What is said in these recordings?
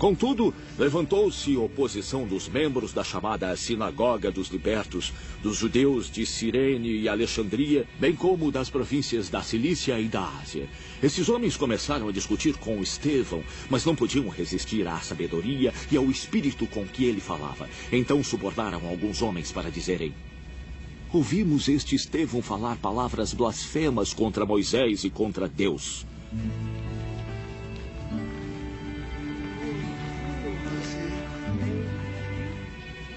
Contudo, levantou-se oposição dos membros da chamada Sinagoga dos Libertos, dos judeus de Cirene e Alexandria, bem como das províncias da Cilícia e da Ásia. Esses homens começaram a discutir com Estevão, mas não podiam resistir à sabedoria e ao espírito com que ele falava. Então subornaram alguns homens para dizerem: ouvimos este Estevão falar palavras blasfemas contra Moisés e contra Deus.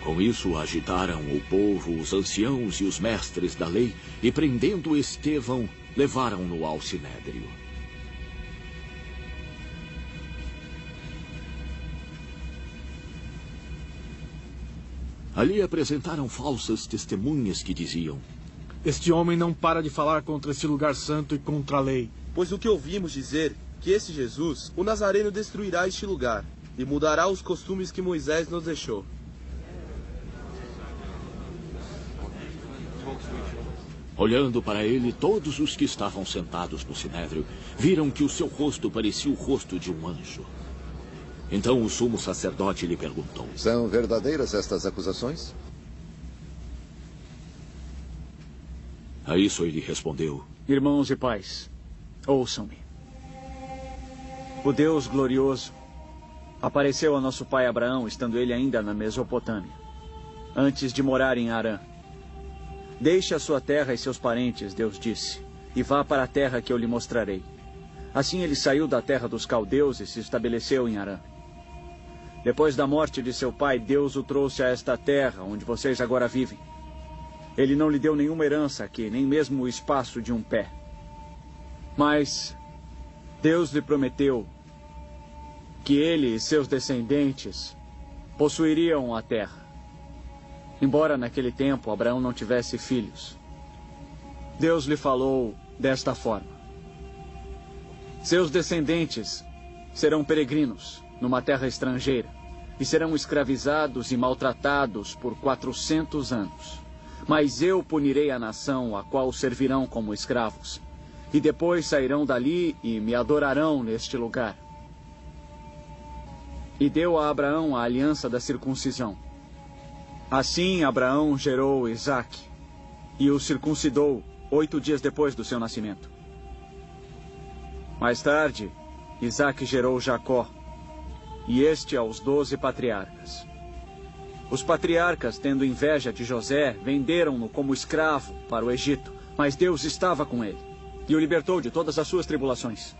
Com isso, agitaram o povo, os anciãos e os mestres da lei, e prendendo Estevão, levaram-no ao sinédrio. Ali apresentaram falsas testemunhas que diziam: este homem não para de falar contra este lugar santo e contra a lei. Pois o que ouvimos dizer, que esse Jesus, o Nazareno, destruirá este lugar, e mudará os costumes que Moisés nos deixou. Olhando para ele, todos os que estavam sentados no sinédrio viram que o seu rosto parecia o rosto de um anjo. Então o sumo sacerdote lhe perguntou: são verdadeiras estas acusações? A isso ele respondeu: irmãos e pais, ouçam-me. O Deus glorioso apareceu a nosso pai Abraão, estando ele ainda na Mesopotâmia, antes de morar em Harã. Deixe a sua terra e seus parentes, Deus disse, e vá para a terra que eu lhe mostrarei. Assim ele saiu da terra dos caldeus e se estabeleceu em Harã. Depois da morte de seu pai, Deus o trouxe a esta terra, onde vocês agora vivem. Ele não lhe deu nenhuma herança aqui, nem mesmo o espaço de um pé. Mas Deus lhe prometeu que ele e seus descendentes possuiriam a terra. Embora naquele tempo Abraão não tivesse filhos, Deus lhe falou desta forma: seus descendentes serão peregrinos numa terra estrangeira e serão escravizados e maltratados por 400 anos. Mas eu punirei a nação a qual servirão como escravos, e depois sairão dali e me adorarão neste lugar. E deu a Abraão a aliança da circuncisão. Assim Abraão gerou Isaque e o circuncidou 8 dias depois do seu nascimento. Mais tarde, Isaque gerou Jacó, e este aos 12 patriarcas. Os patriarcas, tendo inveja de José, venderam-no como escravo para o Egito, mas Deus estava com ele e o libertou de todas as suas tribulações,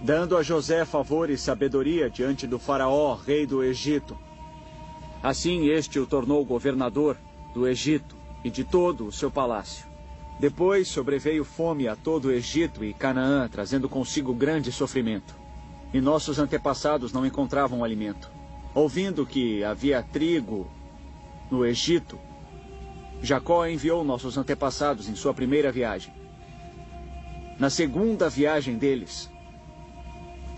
dando a José favor e sabedoria diante do faraó, rei do Egito. Assim este o tornou governador do Egito e de todo o seu palácio. Depois sobreveio fome a todo o Egito e Canaã, trazendo consigo grande sofrimento. E nossos antepassados não encontravam alimento. Ouvindo que havia trigo no Egito, Jacó enviou nossos antepassados em sua primeira viagem. Na segunda viagem deles,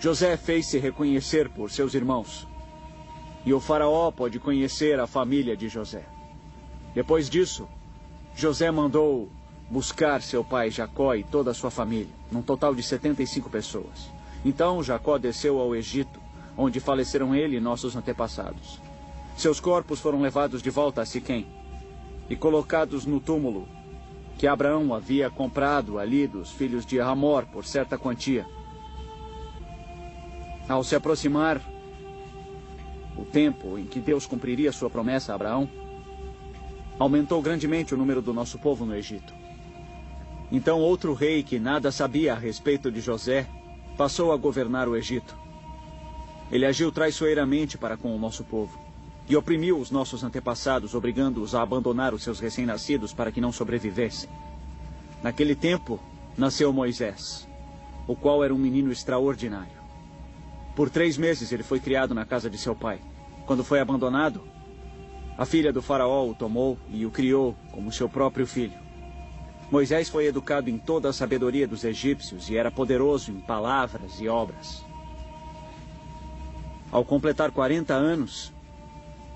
José fez-se reconhecer por seus irmãos, e o faraó pôde conhecer a família de José. Depois disso, José mandou buscar seu pai Jacó e toda a sua família, num total de 75 pessoas. Então Jacó desceu ao Egito, onde faleceram ele e nossos antepassados. Seus corpos foram levados de volta a Siquém e colocados no túmulo que Abraão havia comprado ali dos filhos de Hamor por certa quantia. Ao se aproximar o tempo em que Deus cumpriria sua promessa a Abraão, aumentou grandemente o número do nosso povo no Egito. Então outro rei que nada sabia a respeito de José passou a governar o Egito. Ele agiu traiçoeiramente para com o nosso povo e oprimiu os nossos antepassados, obrigando-os a abandonar os seus recém-nascidos para que não sobrevivessem. Naquele tempo, nasceu Moisés, o qual era um menino extraordinário. Por 3 meses ele foi criado na casa de seu pai. Quando foi abandonado, a filha do faraó o tomou e o criou como seu próprio filho. Moisés foi educado em toda a sabedoria dos egípcios e era poderoso em palavras e obras. Ao completar 40 anos,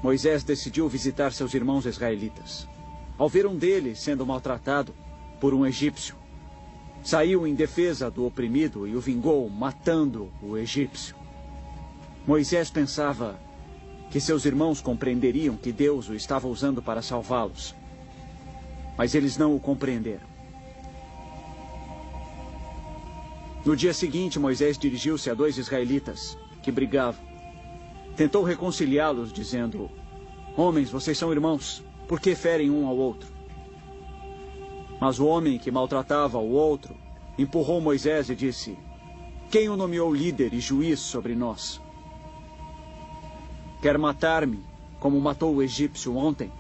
Moisés decidiu visitar seus irmãos israelitas. Ao ver um deles sendo maltratado por um egípcio, saiu em defesa do oprimido e o vingou, matando o egípcio. Moisés pensava que seus irmãos compreenderiam que Deus o estava usando para salvá-los. Mas eles não o compreenderam. No dia seguinte, Moisés dirigiu-se a 2 israelitas que brigavam. Tentou reconciliá-los, dizendo: homens, vocês são irmãos, por que ferem um ao outro? Mas o homem que maltratava o outro empurrou Moisés e disse: quem o nomeou líder e juiz sobre nós? Quer matar-me, como matou o egípcio ontem?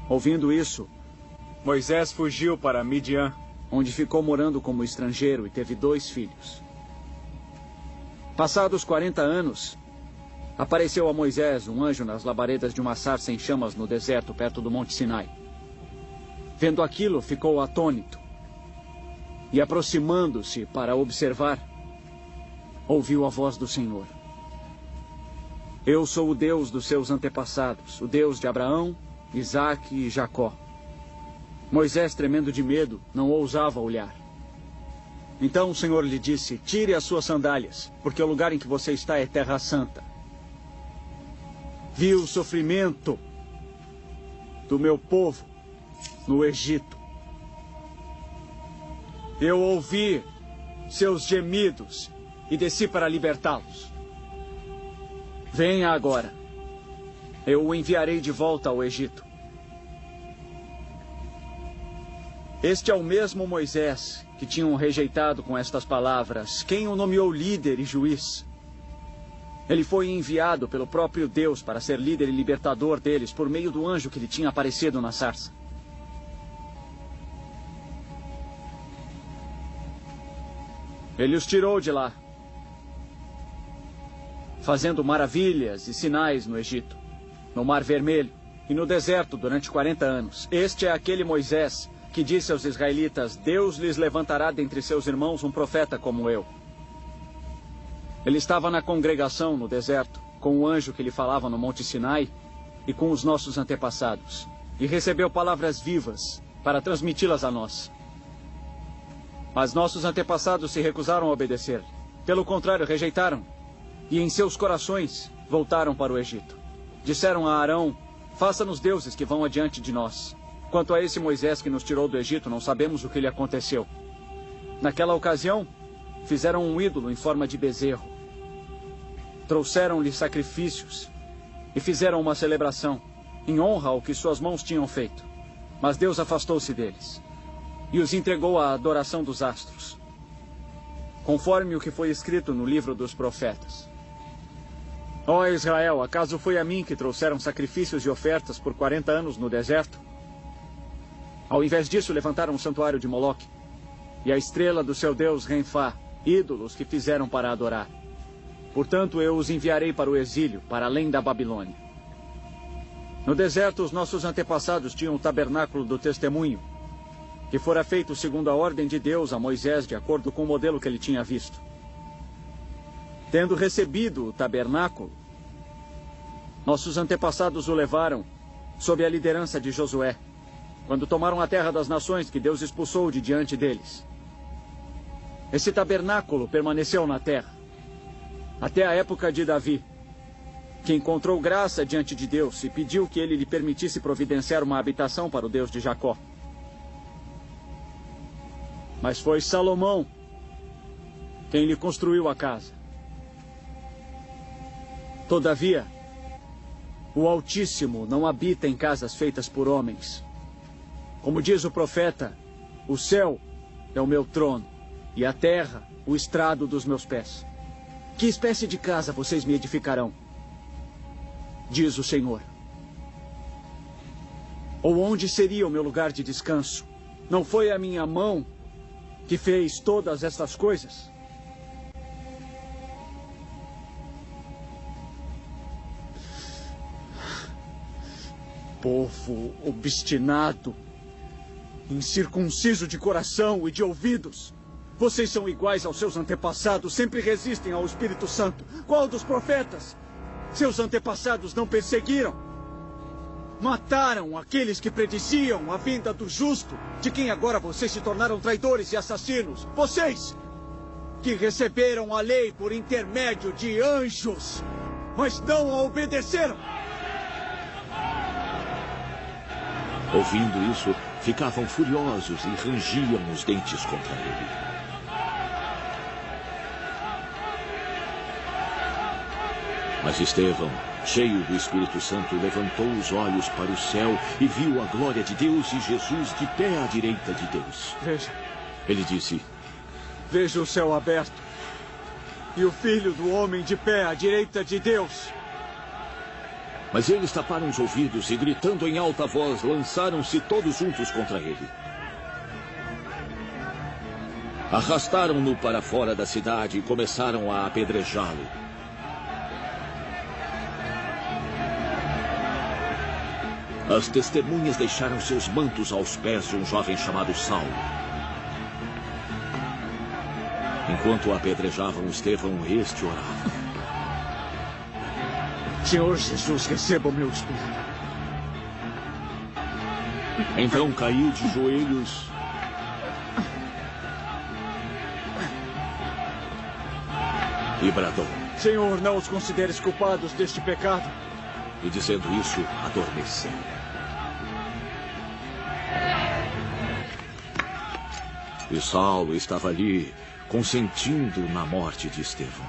Ouvindo isso, Moisés fugiu para Midian, onde ficou morando como estrangeiro e teve 2 filhos. Passados 40 anos, apareceu a Moisés um anjo nas labaredas de uma sarça em chamas no deserto, perto do Monte Sinai. Vendo aquilo, ficou atônito. E aproximando-se para observar, ouviu a voz do Senhor. Eu sou o Deus dos seus antepassados, o Deus de Abraão, Isaque e Jacó. Moisés, tremendo de medo, não ousava olhar. Então o Senhor lhe disse: tire as suas sandálias, porque o lugar em que você está é terra santa. Vi o sofrimento do meu povo no Egito. Eu ouvi seus gemidos e desci para libertá-los. Venha agora. Eu o enviarei de volta ao Egito. Este é o mesmo Moisés que tinham rejeitado com estas palavras: quem o nomeou líder e juiz? Ele foi enviado pelo próprio Deus para ser líder e libertador deles por meio do anjo que lhe tinha aparecido na sarça. Ele os tirou de lá, fazendo maravilhas e sinais no Egito, no Mar Vermelho e no deserto durante 40 anos. Este é aquele Moisés que disse aos israelitas: Deus lhes levantará dentre seus irmãos um profeta como eu. Ele estava na congregação no deserto, com o anjo que lhe falava no Monte Sinai e com os nossos antepassados, e recebeu palavras vivas para transmiti-las a nós. Mas nossos antepassados se recusaram a obedecer. Pelo contrário, rejeitaram, e em seus corações voltaram para o Egito. Disseram a Arão: faça-nos deuses que vão adiante de nós. Quanto a esse Moisés que nos tirou do Egito, não sabemos o que lhe aconteceu. Naquela ocasião, fizeram um ídolo em forma de bezerro. Trouxeram-lhe sacrifícios e fizeram uma celebração em honra ao que suas mãos tinham feito. Mas Deus afastou-se deles e os entregou à adoração dos astros, conforme o que foi escrito no livro dos profetas. Ó Israel, acaso foi a mim que trouxeram sacrifícios e ofertas por 40 anos no deserto? Ao invés disso, levantaram um santuário de Moloque e a estrela do seu deus Renfá, ídolos que fizeram para adorar. Portanto, eu os enviarei para o exílio, para além da Babilônia. No deserto, os nossos antepassados tinham o tabernáculo do testemunho, que fora feito segundo a ordem de Deus a Moisés, de acordo com o modelo que ele tinha visto. Tendo recebido o tabernáculo, nossos antepassados o levaram sob a liderança de Josué, quando tomaram a terra das nações que Deus expulsou de diante deles. Esse tabernáculo permaneceu na terra até a época de Davi, que encontrou graça diante de Deus e pediu que ele lhe permitisse providenciar uma habitação para o Deus de Jacó. Mas foi Salomão quem lhe construiu a casa. Todavia, o Altíssimo não habita em casas feitas por homens. Como diz o profeta, o céu é o meu trono e a terra o estrado dos meus pés. Que espécie de casa vocês me edificarão? Diz o Senhor. Ou onde seria o meu lugar de descanso? Não foi a minha mão que fez todas estas coisas? Povo obstinado, incircunciso de coração e de ouvidos. Vocês são iguais aos seus antepassados, sempre resistem ao Espírito Santo. Qual dos profetas? Seus antepassados não perseguiram. Mataram aqueles que prediziam a vinda do justo, de quem agora vocês se tornaram traidores e assassinos. Vocês! que receberam a lei por intermédio de anjos, mas não a obedeceram. Ouvindo isso, ficavam furiosos e rangiam os dentes contra ele. Mas Estevão, cheio do Espírito Santo, levantou os olhos para o céu e viu a glória de Deus e Jesus de pé à direita de Deus. Veja. Ele disse: Veja o céu aberto e o Filho do Homem de pé à direita de Deus. Mas eles taparam os ouvidos e, gritando em alta voz, lançaram-se todos juntos contra ele. Arrastaram-no para fora da cidade e começaram a apedrejá-lo. As testemunhas deixaram seus mantos aos pés de um jovem chamado Saulo. Enquanto apedrejavam Estevão, este orava: Senhor Jesus, receba o meu espírito. Então caiu de joelhos e bradou. Senhor, não os consideres culpados deste pecado. E dizendo isso, adormeceu. E Saulo estava ali, consentindo na morte de Estevão.